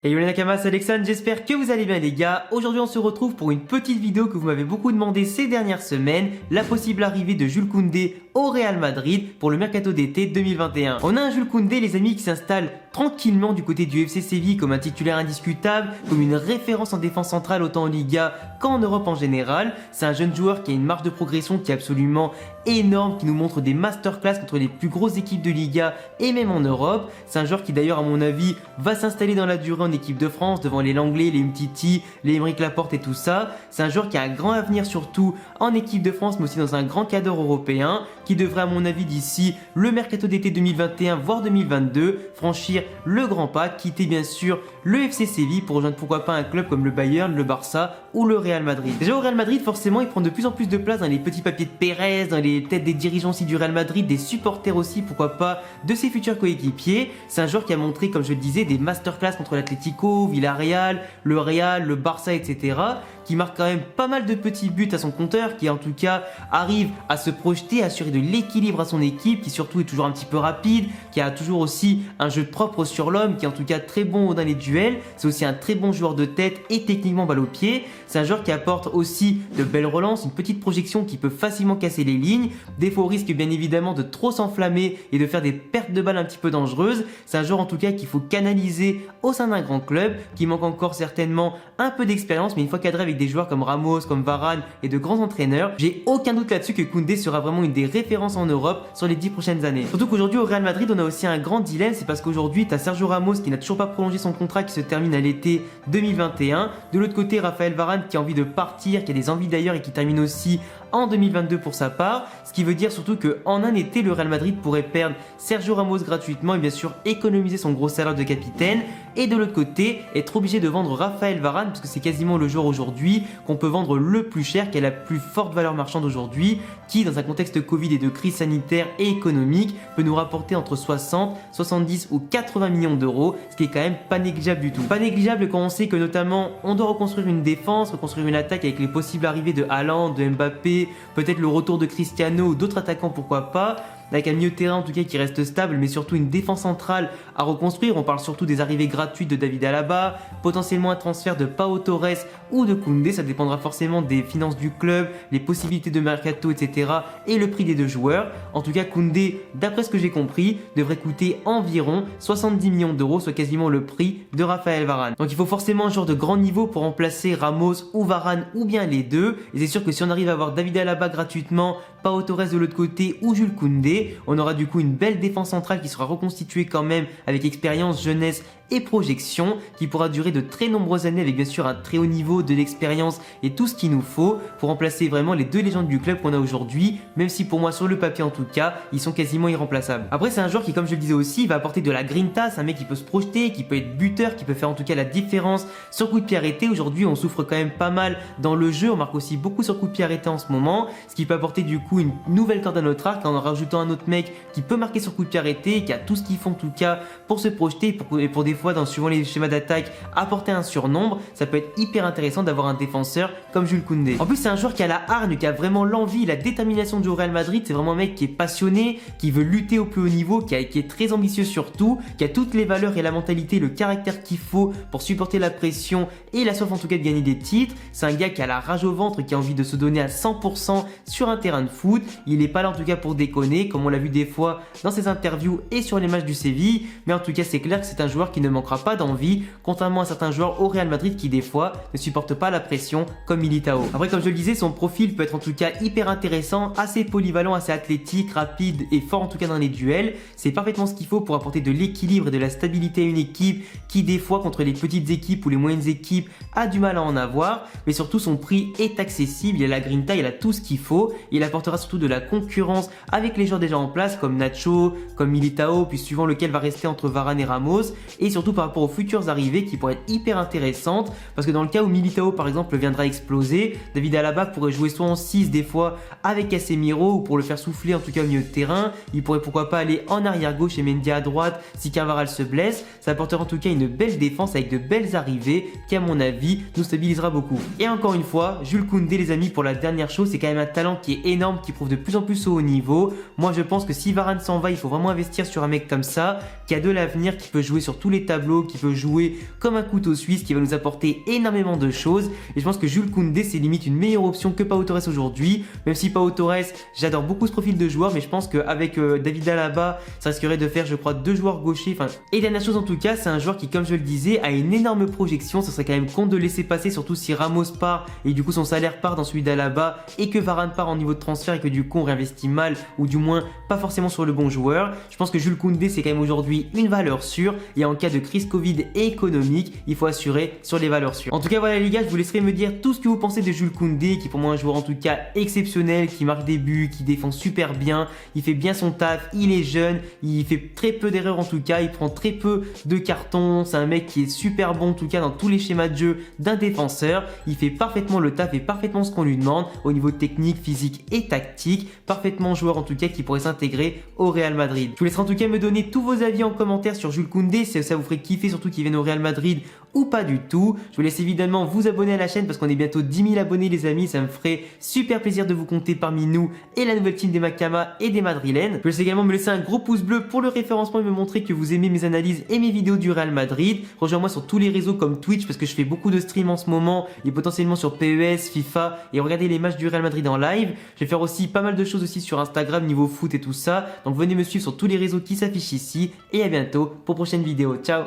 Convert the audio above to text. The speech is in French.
Hey yo les Nakamas, c'est Alexandre, j'espère que vous allez bien les gars. Aujourd'hui on se retrouve pour une petite vidéo que vous m'avez beaucoup demandé ces dernières semaines, la possible arrivée de Jules Koundé au Real Madrid pour le mercato d'été 2021. On a un Jules Koundé les amis qui s'installe tranquillement du côté du FC Séville comme un titulaire indiscutable, comme une référence en défense centrale autant en Liga qu'en Europe en général. C'est un jeune joueur qui a une marge de progression qui est absolument énorme, qui nous montre des masterclass contre les plus grosses équipes de Liga et même en Europe. C'est un joueur qui d'ailleurs à mon avis va s'installer dans la durée en équipe de France devant les Langlais, les Umtiti, les Aymeric Laporte et tout ça. C'est un joueur qui a un grand avenir surtout en équipe de France mais aussi dans un grand cadre européen qui devrait à mon avis d'ici le mercato d'été 2021 voire 2022 franchir le grand pas, quitter bien sûr le FC Séville pour rejoindre pourquoi pas un club comme le Bayern, le Barça ou le Real Madrid. Déjà au Real Madrid forcément il prend de plus en plus de place dans les petits papiers de Pérez, dans les têtes des dirigeants aussi du Real Madrid, des supporters aussi pourquoi pas de ses futurs coéquipiers. C'est un joueur qui a montré comme je le disais des masterclass contre l'Atlético, Villarreal, le Real, le Barça etc. qui marque quand même pas mal de petits buts à son compteur, qui en tout cas arrive à se projeter, à assurer de l'équilibre à son équipe, qui surtout est toujours un petit peu rapide, qui a toujours aussi un jeu propre sur l'homme, qui est en tout cas très bon dans les duels. C'est aussi un très bon joueur de tête et techniquement balle au pied. C'est un joueur qui apporte aussi de belles relances, une petite projection qui peut facilement casser les lignes. Des fois au risque bien évidemment de trop s'enflammer et de faire des pertes de balles un petit peu dangereuses. C'est un joueur en tout cas qu'il faut canaliser au sein d'un grand club, qui manque encore certainement un peu d'expérience, mais une fois cadré avec des joueurs comme Ramos, comme Varane et de grands entraîneurs, j'ai aucun doute là-dessus que Koundé sera vraiment une des références en Europe sur les 10 prochaines années. Surtout qu'aujourd'hui au Real Madrid on a aussi un grand dilemme, c'est parce qu'aujourd'hui tu as Sergio Ramos qui n'a toujours pas prolongé son contrat qui se termine à l'été 2021. De l'autre côté Raphaël Varane qui a envie de partir, qui a des envies d'ailleurs et qui termine aussi en 2022 pour sa part, ce qui veut dire surtout qu'en un été le Real Madrid pourrait perdre Sergio Ramos gratuitement et bien sûr économiser son gros salaire de capitaine, et de l'autre côté être obligé de vendre Raphaël Varane parce que c'est quasiment le joueur aujourd'hui qu'on peut vendre le plus cher, qui a la plus forte valeur marchande aujourd'hui, qui dans un contexte Covid et de crise sanitaire et économique peut nous rapporter entre 60, 70 ou 80 millions d'euros, ce qui est quand même pas négligeable du tout. Pas négligeable quand on sait que notamment on doit reconstruire une défense, reconstruire une attaque avec les possibles arrivées de Haaland, de Mbappé, peut-être le retour de Cristiano ou d'autres attaquants pourquoi pas, avec un milieu de terrain en tout cas qui reste stable mais surtout une défense centrale à reconstruire. On parle surtout des arrivées gratuites de David Alaba, potentiellement un transfert de Pau Torres ou de Koundé, ça dépendra forcément des finances du club, les possibilités de mercato etc. et le prix des deux joueurs. En tout cas Koundé, d'après ce que j'ai compris, devrait coûter environ 70 millions d'euros, soit quasiment le prix de Raphaël Varane. Donc il faut forcément un joueur de grand niveau pour remplacer Ramos ou Varane ou bien les deux, et c'est sûr que si on arrive à avoir David Alaba gratuitement, Pau Torres de l'autre côté ou Jules Koundé, on aura du coup une belle défense centrale qui sera reconstituée quand même avec expérience, jeunesse et projection, qui pourra durer de très nombreuses années avec bien sûr un très haut niveau, de l'expérience et tout ce qu'il nous faut pour remplacer vraiment les deux légendes du club qu'on a aujourd'hui, même si pour moi sur le papier en tout cas ils sont quasiment irremplaçables. Après c'est un joueur qui comme je le disais aussi va apporter de la grinta, c'est un mec qui peut se projeter, qui peut être buteur, qui peut faire en tout cas la différence sur coup de pied arrêté. Aujourd'hui on souffre quand même pas mal dans le jeu, on marque aussi beaucoup sur coup de pied arrêté en ce moment, ce qui peut apporter du coup une nouvelle corde à notre arc en rajoutant un autre mec qui peut marquer sur coup de pied arrêté, qui a tout ce qu'il faut en tout cas pour se projeter et pour des fois suivant les schémas d'attaque apporter un surnombre. Ça peut être hyper intéressant d'avoir un défenseur comme Jules Koundé. En plus c'est un joueur qui a la hargne, qui a vraiment l'envie, la détermination de jouer au Real Madrid. C'est vraiment un mec qui est passionné, qui veut lutter au plus haut niveau, qui est très ambitieux surtout, qui a toutes les valeurs et la mentalité, le caractère qu'il faut pour supporter la pression et la soif en tout cas de gagner des titres. C'est un gars qui a la rage au ventre, qui a envie de se donner à 100% sur un terrain de foot. Il n'est pas là en tout cas pour déconner comme on l'a vu des fois dans ses interviews et sur les matchs du Séville, mais en tout cas c'est clair que c'est un joueur qui ne manquera pas d'envie, contrairement à certains joueurs au Real Madrid qui des fois ne supportent pas la pression comme Militao. Après comme je le disais, son profil peut être en tout cas hyper intéressant, assez polyvalent, assez athlétique, rapide et fort en tout cas dans les duels. C'est parfaitement ce qu'il faut pour apporter de l'équilibre et de la stabilité à une équipe qui des fois contre les petites équipes ou les moyennes équipes a du mal à en avoir, mais surtout son prix est accessible, il a la grinta, il a tout ce qu'il faut, il apportera surtout de la concurrence avec les joueurs déjà en place comme Nacho, comme Militao, puis suivant lequel va rester entre Varane et Ramos, et surtout par rapport aux futures arrivées qui pourraient être hyper intéressantes, parce que dans le cas où Militao par exemple viendra exploser, David Alaba pourrait jouer soit en 6 des fois avec Casemiro ou pour le faire souffler en tout cas au milieu de terrain. Il pourrait pourquoi pas aller en arrière gauche et Mendy à droite si Carvajal se blesse. Ça apportera en tout cas une belle défense avec de belles arrivées qui à mon avis nous stabilisera beaucoup. Et encore une fois, Jules Koundé les amis, pour la dernière chose, c'est quand même un talent qui est énorme, qui prouve de plus en plus au haut niveau. Moi je pense que si Varane s'en va, il faut vraiment investir sur un mec comme ça, qui a de l'avenir, qui peut jouer sur tous les tableaux, qui peut jouer comme un couteau suisse, qui va nous apporter énormément de choses. Et je pense que Jules Koundé, c'est limite une meilleure option que Pau Torres aujourd'hui. Même si Pau Torres, j'adore beaucoup ce profil de joueur, mais je pense qu'avec David Alaba, ça risquerait de faire, je crois, 2 joueurs gauchers. Et dernière chose en tout cas, c'est un joueur qui, comme je le disais, a une énorme projection. Ce serait quand même con de le laisser passer, surtout si Ramos part et du coup son salaire part dans celui d'Alaba et que Varane part en niveau de transfert et que du coup on réinvestit mal ou du moins pas forcément sur le bon joueur. Je pense que Jules Koundé, c'est quand même aujourd'hui une valeur sûre et en cas de crise Covid et économique, il faut assurer sur les valeurs sûres. En tout cas, voilà les gars, je vous laisserai me dire tout ce que vous pensez de Jules Koundé, qui est pour moi un joueur en tout cas exceptionnel, qui marque des buts, qui défend super bien, il fait bien son taf, il est jeune, il fait très peu d'erreurs en tout cas, il prend très peu de cartons, c'est un mec qui est super bon en tout cas dans tous les schémas de jeu d'un défenseur, il fait parfaitement le taf et parfaitement ce qu'on lui demande au niveau technique, physique et tactique, parfaitement joueur en tout cas qui pourrait s'intégrer au Real Madrid. Je vous laisserai en tout cas me donner tous vos avis en commentaire sur Jules Koundé, si ça vous ferait kiffer surtout qu'il vienne au Real Madrid ou pas du tout. Je vous laisse évidemment vous abonner à la chaîne parce qu'on est bientôt 10 000 abonnés les amis, ça me ferait super plaisir de vous compter parmi nous et la nouvelle team des Macama et des Madrilènes. Je vous laisse également me laisser un gros pouce bleu pour le référencement et me montrer que vous aimez mes analyses et mes vidéos du Real Madrid. Rejoins-moi sur tous les réseaux comme Twitch parce que je fais beaucoup de streams en ce moment et potentiellement sur PES, FIFA et regardez les matchs du Real Madrid en live. Je vais faire aussi pas mal de choses aussi sur Instagram niveau foot et tout ça. Donc venez me suivre sur tous les réseaux qui s'affichent ici et à bientôt pour prochaine vidéo. Ciao.